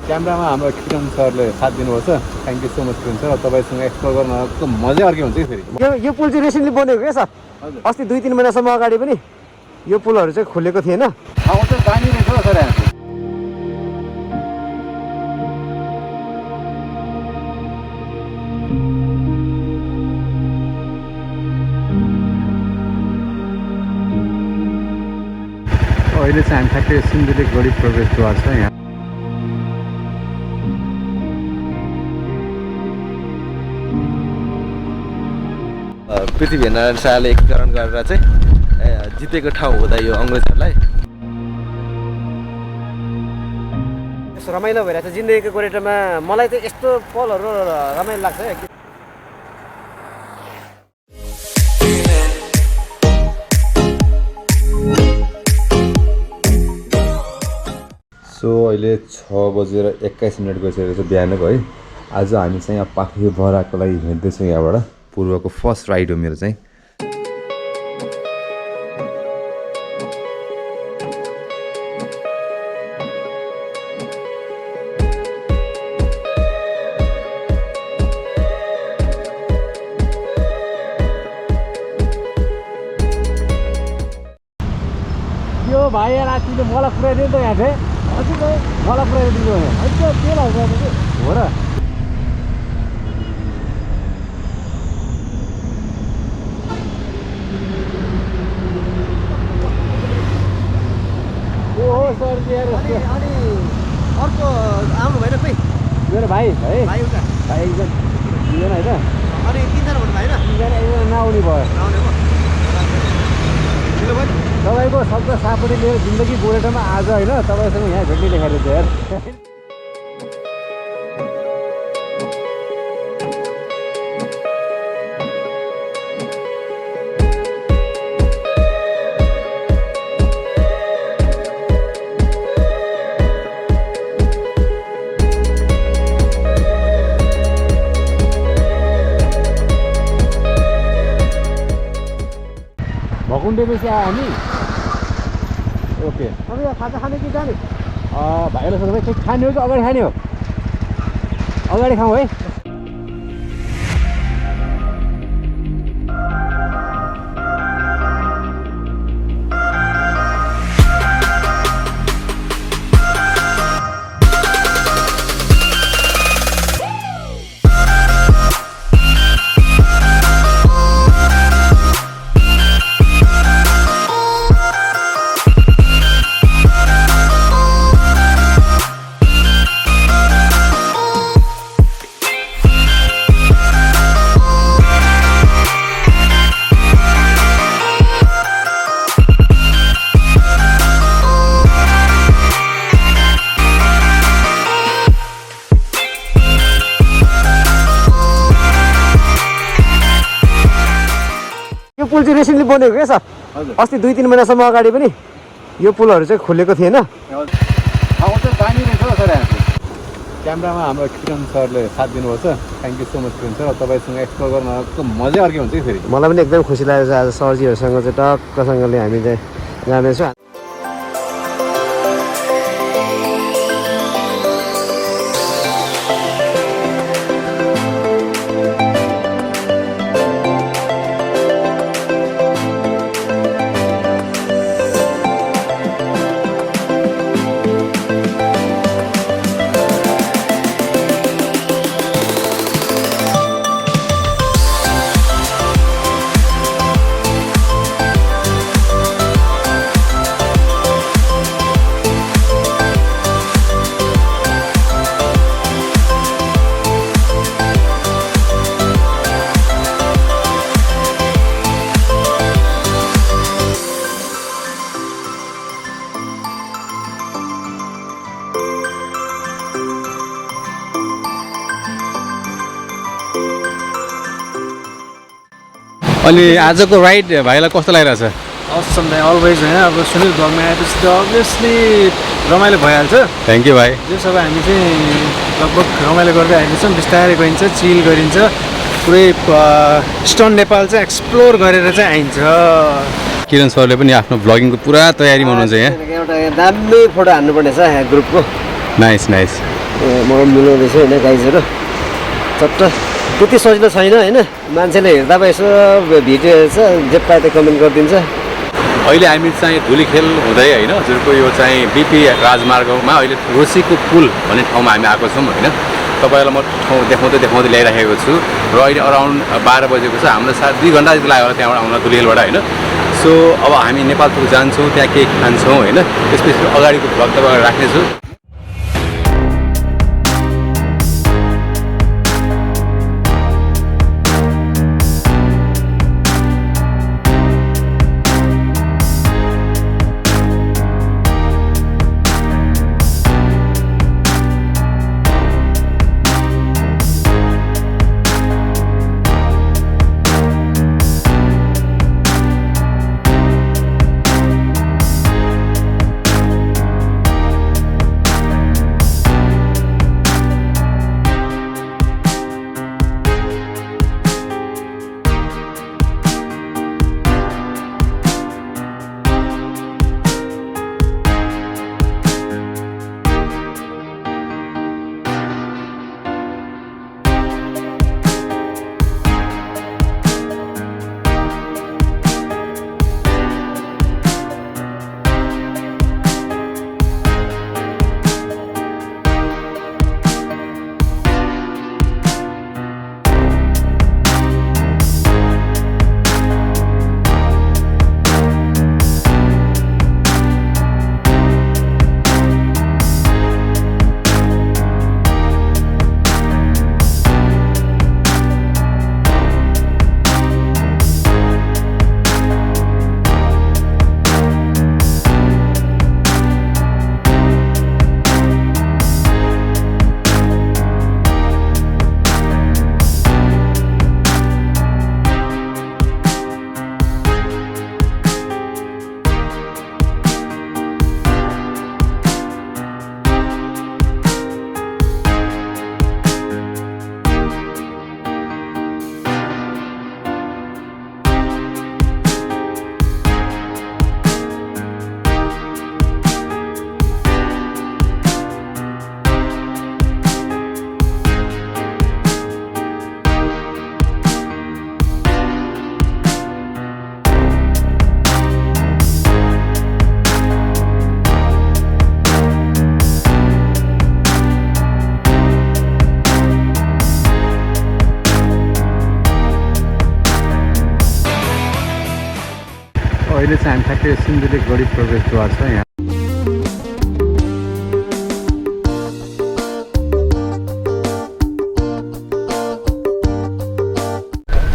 क्यामेरामा हाम्रो किरण सरले साथ दिनुभएको छ। Thank you so much Kiran sir. तपाईँसँग एक्सप्लोर गर्नको मजै अर्कै हुन्छ कि फेरि। यो पुल चाहिँ रिसेन्टली बनेको क्या सर? अस्ति 2-3 महिनासम्म अगाडि पनि यो पुलहरू चाहिँ खोलेको थिएन। ठाउँ चाहिँ दामी रहेछ हो सर। यहाँ अहिले चाहिँ हामी ठ्याक्कै सिन्धुलीगढी प्रवेशद्वार छ। यहाँ पृथ्वीनारायण शाहले एकीकरण गरेर चाहिँ जितेको ठाउँ हुँदा यो अङ्ग्रेजहरूलाई रमाइलो भइरहेको छ जिन्दगीको गोरेटोमा। मलाई चाहिँ यस्तो पलहरू रमाइलो लाग्छ है। सो अहिले 6:21 गइसकेको छ बिहानको है। आज हामी चाहिँ यहाँ पाथिभराको लागि हिँड्दैछौँ। यहाँबाट पूर्वको फर्स्ट राइड हो मेरो चाहिँ। यो भाइ रातिले मलाई पुऱ्याइदिनु त यहाँ चाहिँ हजुर मलाई पुऱ्याइदिनु हजुर के लाग्छ हो र? सर अनि अर्को आउनु भएन कोही? मेरो भाइ है भाइ एउटा भाइ एकजना दुईजना होइन अनि 3जना भन्नु भएन? 3जना एकजना नआउने भयो। तपाईँको शब्द सापले मेरो जिन्दगी गोरेटोमा आज होइन तपाईँसँग यहाँ भेट्ने देखाएको छ यार। भकुन्डेपछि आयो हामी। ओके अब यहाँ खाजा खाने कि जाने? भाइलाई सोध्दा चाहिँ खाने हो कि अगाडि खाने हो? अगाडि खाउँ है। पुल चाहिँ रिसेन्टली बनेको क्या सर? अस्ति 2-3 महिनासम्म अगाडि पनि यो पुलहरू चाहिँ खोलेको थिएन। ठाउँ चाहिँ दामी रहेछ हो सर। यहाँ क्यामेरामा हाम्रो किरण सरले साथ दिनुभएको छ। Thank you so much Kiran sir. तपाईँसँग एक्सप्लोर गर्नको मजै अर्कै हुन्छ कि फेरि। मलाई पनि एकदम खुसी लागेको छ आज सरजीहरूसँग चाहिँ टक्कसँगले हामी चाहिँ जाँदैछौँ। अनि आजको राइड भाइलाई कस्तो लागिरहेछ? असम भाइ अलवेज होइन। अब सुनिल ब्लगमा आएपछि त अभियसली रमाइलो भइहाल्छ। थ्याङ्क यू भाइ। यो सब हामी चाहिँ लगभग रमाइलो गर्दै आइदिन्छौँ। बिस्तारै गइन्छ, चिल गरिन्छ, पुरै इस्टर्न नेपाल चाहिँ एक्सप्लोर गरेर चाहिँ आइन्छ। किरण सरले पनि आफ्नो ब्लगिङको पुरा तयारी हुनुहुन्छ यहाँ। एउटा दामी फोटो हान्नुपर्ने छ यहाँ ग्रुपको। Nice nice. मगाउ मिलाउँदैछ होइन गाइजहरू चट्ट त्यति सजिलो छैन होइन मान्छेले हेर्दा पो यसो भिडियो हेर्छ जे पाए त्यो कमेन्ट गरिदिन्छ अहिले हामी चाहिँ धुलीखेल हुँदै होइन हजुरको यो चाहिँ बिपी राजमार्गमा अहिले रोसीको पुल भन्ने ठाउँमा हामी आएको छौँ होइन तपाईँलाई म ठाउँ देखाउँदै ल्याइराखेको छु र अहिले अराउन्ड 12 बजेको छ हामीलाई सायद 2 घन्टा जति लाग्यो होला त्यहाँबाट आउन धुलीखेलबाट होइन सो अब हामी नेपाल पुग जान्छौँ त्यहाँ के खान्छौँ होइन त्यसपछि अगाडिको भ्लग तपाईँलाई राख्नेछु अहिले चाहिँ हामी ठ्याक्कै सिन्धुलीगढी प्रवेशद्वार छ यहाँ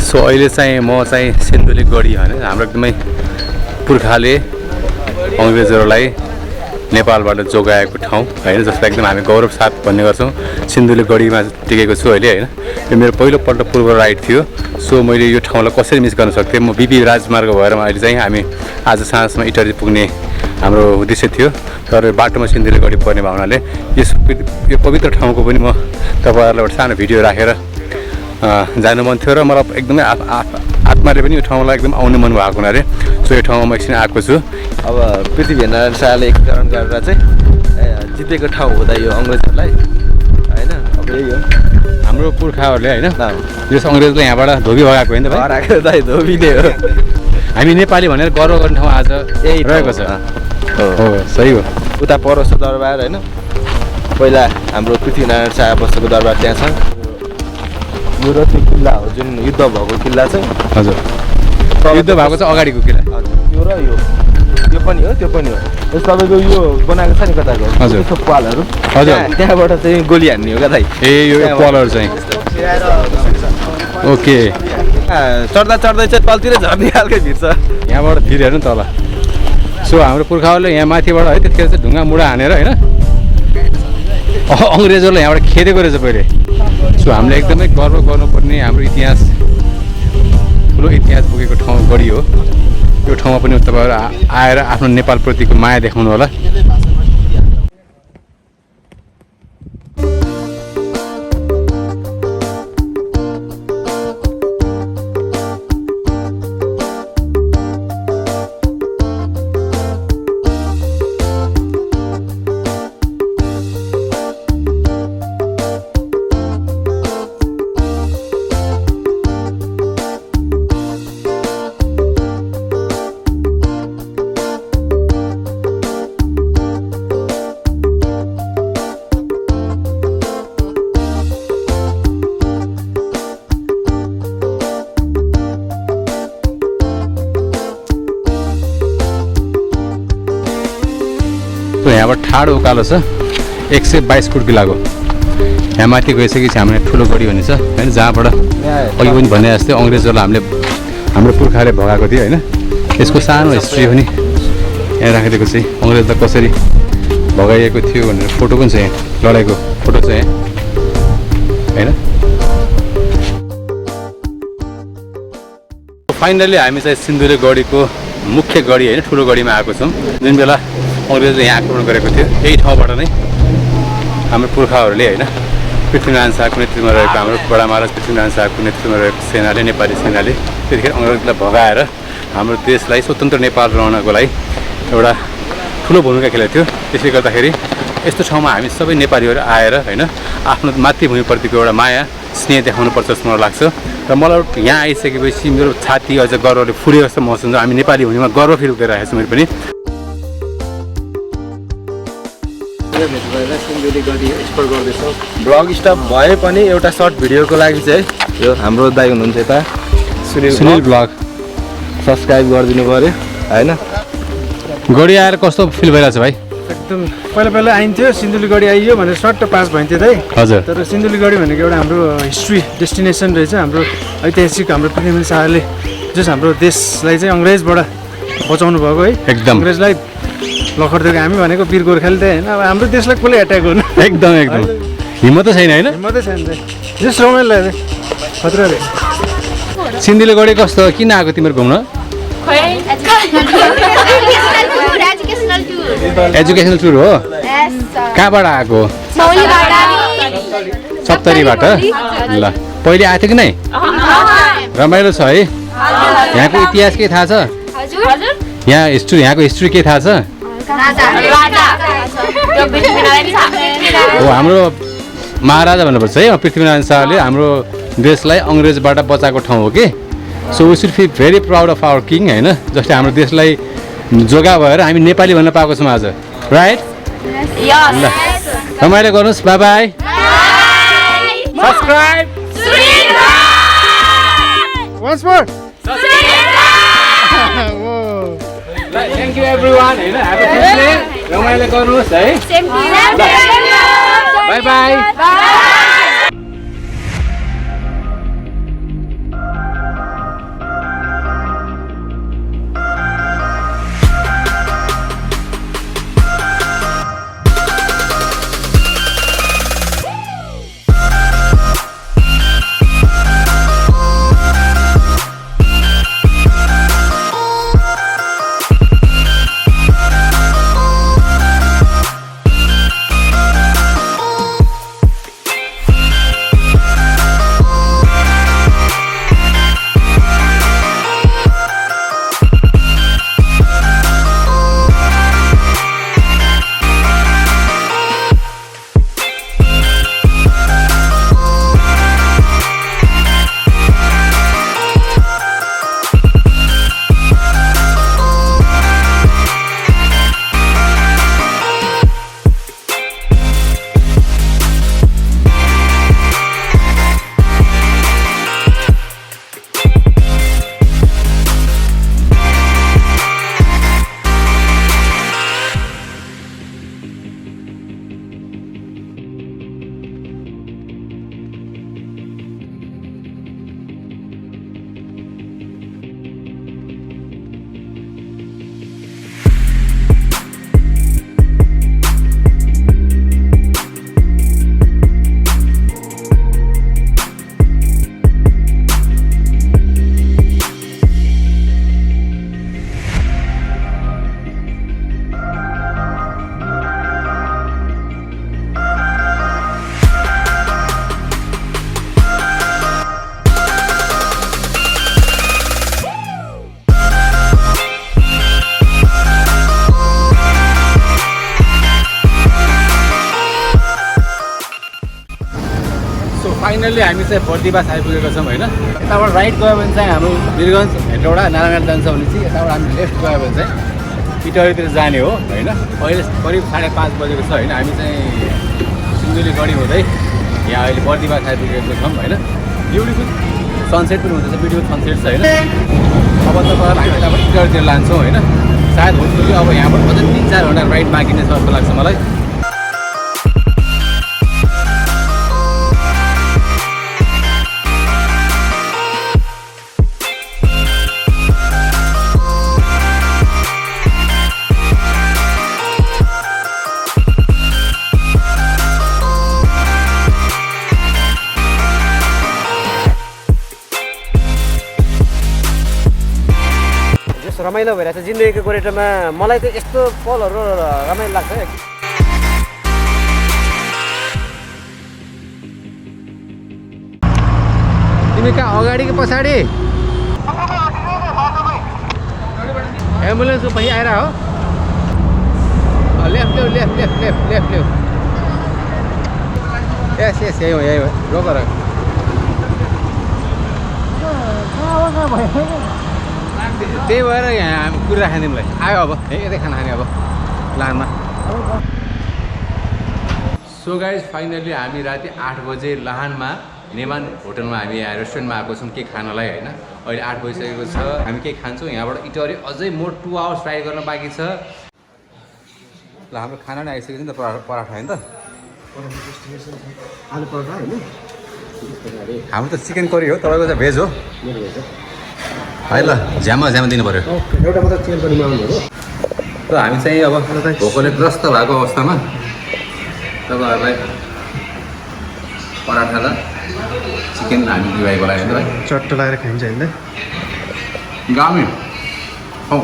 सो अहिले चाहिँ म चाहिँ सिन्धुलीगढी होइन हाम्रो एकदमै पुर्खाले अङ्ग्रेजहरूलाई नेपालबाट जोगाएको ठाउँ होइन जसलाई एकदम हामी गौरव साथ भन्ने गर्छौँ सिन्धुलीगढीमा टिकेको छु अहिले होइन यो मेरो पहिलोपल्ट पूर्व राइड थियो सो मैले यो ठाउँलाई कसरी मिस गर्न सक्थेँ म बिपी राजमार्ग भएर अहिले चाहिँ हामी आज साँझमा इटहरी पुग्ने हाम्रो उद्देश्य थियो तर बाटोमा सिन्धुलीगढी पर्ने भावनाले यो पवित्र ठाउँको पनि म तपाईँहरूलाई एउटा सानो भिडियो राखेर जानु मन थियो र मलाई एकदमै आत्माले पनि यो ठाउँलाई एकदम आउने मन भएको हुनाले सो यो ठाउँमा म एकछिन आएको छु अब पृथ्वीनारायण शाहले एकीकरण गरेर चाहिँ जितेको ठाउँ हुँदा यो अङ्ग्रेजहरूलाई होइन अब यही हो हाम्रो पुर्खाहरूले होइन यस अङ्ग्रेजले यहाँबाट धोबी भगाएको होइन हराएको दाइ धोबी नै हो हामी नेपाली भनेर गर्व गर्ने ठाउँ आज यही रहेको छ हो सही हो उता परसो दरबार होइन पहिला हाम्रो पृथ्वीनारायण शाह बसेको दरबार त्यहाँ छ यो र त्यो किल्ला हो जुन युद्ध भएको किल्ला छ हजुर युद्ध भएको चाहिँ अगाडिको किल्ला त्यो र यो पनि हो त्यो पनि हो यस तपाईँको यो बनाएको छ नि कताको हजुर पालहरू हजुर त्यहाँबाट चाहिँ गोली हान्ने हो क्या दाइ ए यो पालहरू चाहिँ ओके चढ्दा चढ्दै चाहिँ तलतिर झर्ने खालको भिड छ यहाँबाट भिड हेर्नु तल सो हाम्रो पुर्खाहरूले यहाँ माथिबाट है त्यतिखेर चाहिँ ढुङ्गा मुढा हानेर होइन अङ्ग्रेजहरूले यहाँबाट खेदेको रहेछ पहिले सो हामीले एकदमै गर्व गर्नुपर्ने हाम्रो इतिहास ठुलो इतिहास बोकेको ठाउँ गढी हो यो ठाउँमा पनि तपाईँहरू आएर आफ्नो नेपालप्रतिको माया देखाउनु होला यहाँबाट ठाडो उकालो छ 122 फुट लागो। यहाँ माथि गइसकेपछि हामीले ठुलो गढी भन्ने छ होइन, जहाँबाट अघि पनि भने जस्तै अङ्ग्रेजहरूलाई हाम्रो पुर्खाले भगाएको थियो होइन। यसको सानो हिस्ट्री पनि यहाँ राखिदिएको चाहिँ अङ्ग्रेजलाई कसरी भगाइएको थियो भनेर फोटो पनि छ यहाँ, लडाइँको फोटो छ यहाँ होइन। फाइनली हामी चाहिँ सिन्धुलीगढीको मुख्य गढी होइन, ठुलो गढीमा आएको छौँ। जुन बेला अङ्ग्रेजले यहाँ आक्रमण गरेको थियो यही ठाउँबाट नै हाम्रो पुर्खाहरूले होइन, पृथ्वीनारायण शाहको नेतृत्वमा रहेको हाम्रो बडा महाराज पृथ्वीनारायण शाहको नेतृत्वमा रहेको सेनाले, नेपाली सेनाले त्यतिखेर अङ्ग्रेजलाई भगाएर हाम्रो देशलाई स्वतन्त्र नेपाल बनाउनको लागि एउटा ठुलो भूमिका खेलेको थियो। त्यसले गर्दाखेरि यस्तो ठाउँमा हामी सबै नेपालीहरू आएर होइन आफ्नो मातृभूमिप्रतिको एउटा माया स्नेह देखाउनुपर्छ जस्तो मलाई लाग्छ। र मलाई यहाँ आइसकेपछि मेरो छाती अझ गर्वले फुलेको जस्तो महसुस हुन्छ। हामी नेपाली हुनेमा गर्व फिल गरिरहेको छु मैले पनि। सिन्धुलीगढी एक्सप्लोर गर्दैछौँ। ब्लग स्टप भए पनि एउटा सर्ट भिडियोको लागि चाहिँ यो हाम्रो दाइ हुनुहुन्छ यता सुनिल ब्लग सब्सक्राइब गरिदिनु पऱ्यो होइन। गढी आएर कस्तो फिल भइरहेछ भाइ? एकदम पहिला आइन्थ्यो सिन्धुलीगढी आइयो भनेर सर्ट पास भइन्थ्यो दाइ। हजुर। तर सिन्धुलीगढी भनेको एउटा हाम्रो हिस्ट्री डेस्टिनेसन रहेछ, हाम्रो ऐतिहासिक हाम्रो पृथ्वीनारायण शाहले जस हाम्रो देशलाई चाहिँ अङ्ग्रेजबाट बचाउनु भएको है। एकदम अङ्ग्रेजलाई लखड्दिएको हामी भनेको वीर गोर्खाली त होइन, अब हाम्रो देशलाई कसले एट्याक गर्नु। एकदम हिम्मतै छैन होइन, हिम्मतै छैन जस रमाइलो लाग्यो खतरा रे। सिन्धुलीगढी कस्तो किन आएको तिमीहरू घुम्न? एजुकेसनल टुर हो। कहाँबाट आएको? सप्तरीबाट। ल पहिले आएको थियो कि नै? रमाइलो छ है। यहाँको इतिहास के थाहा छ? यहाँको हिस्ट्री के थाहा छ? हो हाम्रो महाराजा भन्नुपर्छ है, पृथ्वीनारायण शाहले हाम्रो देशलाई अङ्ग्रेजबाट बचाएको ठाउँ हो कि। So we should feel very proud of our king होइन, जसले हाम्रो देशलाई जोगा भएर हामी नेपाली भन्न पाएको छौँ आज, राइट? ल रमाइलो गर्नुहोस्, by by. Subscribe once more. Thank you everyone होइन, ह्याभ अ गुड डे। रमाइलो गर्नुहोस् है, बाई बाई। फाइनली हामी चाहिँ बर्दिवास आइपुगेको छौँ होइन। यताबाट राइट गयो भने चाहिँ हाम्रो वीरगञ्ज हेटौडा नारायण जान्छ भने चाहिँ यताबाट हामी लेफ्ट गयो भने चाहिँ इटहरीतिर जाने हो होइन। अहिले करिब 5:30 बजेको छ होइन। हामी चाहिँ सिन्धुलीगढी हुँदै यहाँ अहिले बर्दिवास आइपुगेको छौँ होइन। ब्युटिफुल सनसेट पनि हुँदैछ, ब्युटिफुल सनसेट छ होइन। अब तपाईँ हामी यताबाट इटहरीतिर लान्छौँ होइन। सायद होपफुली अब यहाँबाट अझै 3-4 घन्टा राइड राइड मागिने छ जस्तो लाग्छ मलाई। रमाइलो भइरहेछ जिन्दगीको गोरेटोमा। मलाई त यस्तो पलहरू रमाइलो लाग्छ है। तिमी कहाँ अगाडि कि पछाडि? एम्बुलेन्सको पछि आएर हो? Left left left left left left left. Yes yes यही हो रोक रोक। त्यही भएर यहाँ हामी कुरा खाने तिमीलाई आयो अब यतै खाना खाने अब लानमा। सो गाइज फाइनली हामी राति 8 बजे लाहानमा नेमान होटलमा हामी यहाँ रेस्टुरेन्टमा आएको छौँ के खानलाई होइन। अहिले 8 बजिसकेको छ, हामी के खान्छौँ यहाँबाट इटहरी अझै मोर 2 आवर्स राइड गर्न बाँकी छ। ल हाम्रो खाना नै आइसकेको छ नि त, पराठा होइन त? आलु पराठा होइन? हाम्रो त चिकन करी हो, तपाईँको चाहिँ भेज हो है। ल झ्यामा दिनु पऱ्यो। एउटा मात्र चिकन करीमा आउनु हो। र हामी चाहिँ अब भोकले ग्रस्त भएको अवस्थामा तपाईँहरूलाई पराठा र चिकन हामी दिवाईको लागि है चट्ट लगाएर खाइन्छ होइन? गामी हौ।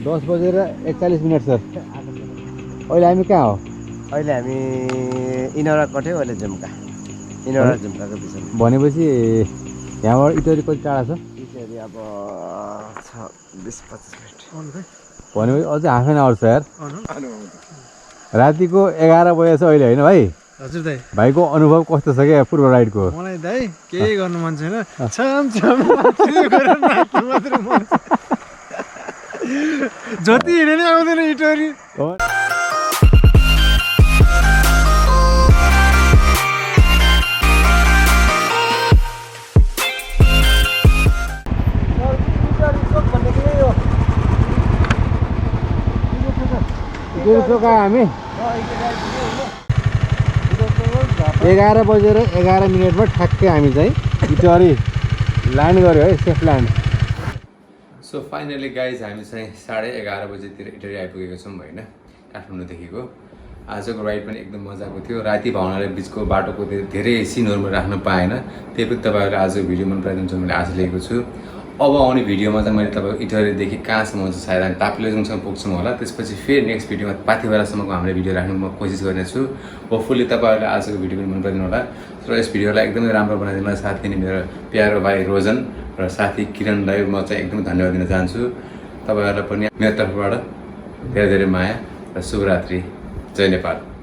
दस बजेर 41 मिनट सर। अहिले हामी कहाँ हो? अहिले हामी इनौरा कट्यो, अहिले झुम्का। इनौरा झुम्काको बिचमा भनेपछि यहाँबाट इटहरी कति टाढा छ? इटहरी अब 20-25 मिनट भनेपछि अझै हाफ एन आवर छ यार। रातिको 11 बजे छ अहिले होइन भाइ? हजुर दाइ। भाइको अनुभव कस्तो छ क्या पूर्व राइडको? मलाई दाइ केही गर्नु मन छैन, छाम मात्र मन छ। जति हिँडे नि आउँदैन इटहरी। हामी 11 बजेर 11 मिनटमा ठ्याक्कै हामी चाहिँ इटहरी ल्यान्ड गऱ्यो है, safe land. So finally guys हामी चाहिँ 11:30 बजेतिर इटहरी आइपुगेको छौँ होइन, काठमाडौँदेखिको। आजको राइड पनि एकदम मजाको थियो। राति भावनाले बिचको बाटोको धेरै सिनहरू म राख्न पाएन, त्यही पनि तपाईँहरूले आजको भिडियो मन पराइदिन्छ मैले आशा लिएको छु। अब आउने भिडियोमा चाहिँ मैले तपाईँको इटहरीदेखि कहाँसम्म हुन्छ सायद हामी ताप्लेजुङसम्म पुग्छौँ होला, त्यसपछि फेरि नेक्स्ट भिडियोमा पाथिभरासम्मको हामीले भिडियो राख्नु म कोसिस गर्नेछु। होपफुल्ली तपाईँहरूले आजको भिडियो पनि मन पराइदिनु होला र यस भिडियोलाई एकदमै राम्रो बनाइदिनु होला। साथै नै मेरो प्यारो भाइ रोजन र साथी किरणलाई म चाहिँ एकदमै धन्यवाद दिन चाहन्छु। तपाईँहरूलाई पनि मेरो तर्फबाट धेरै धेरै माया र शुभरात्रि। जय नेपाल।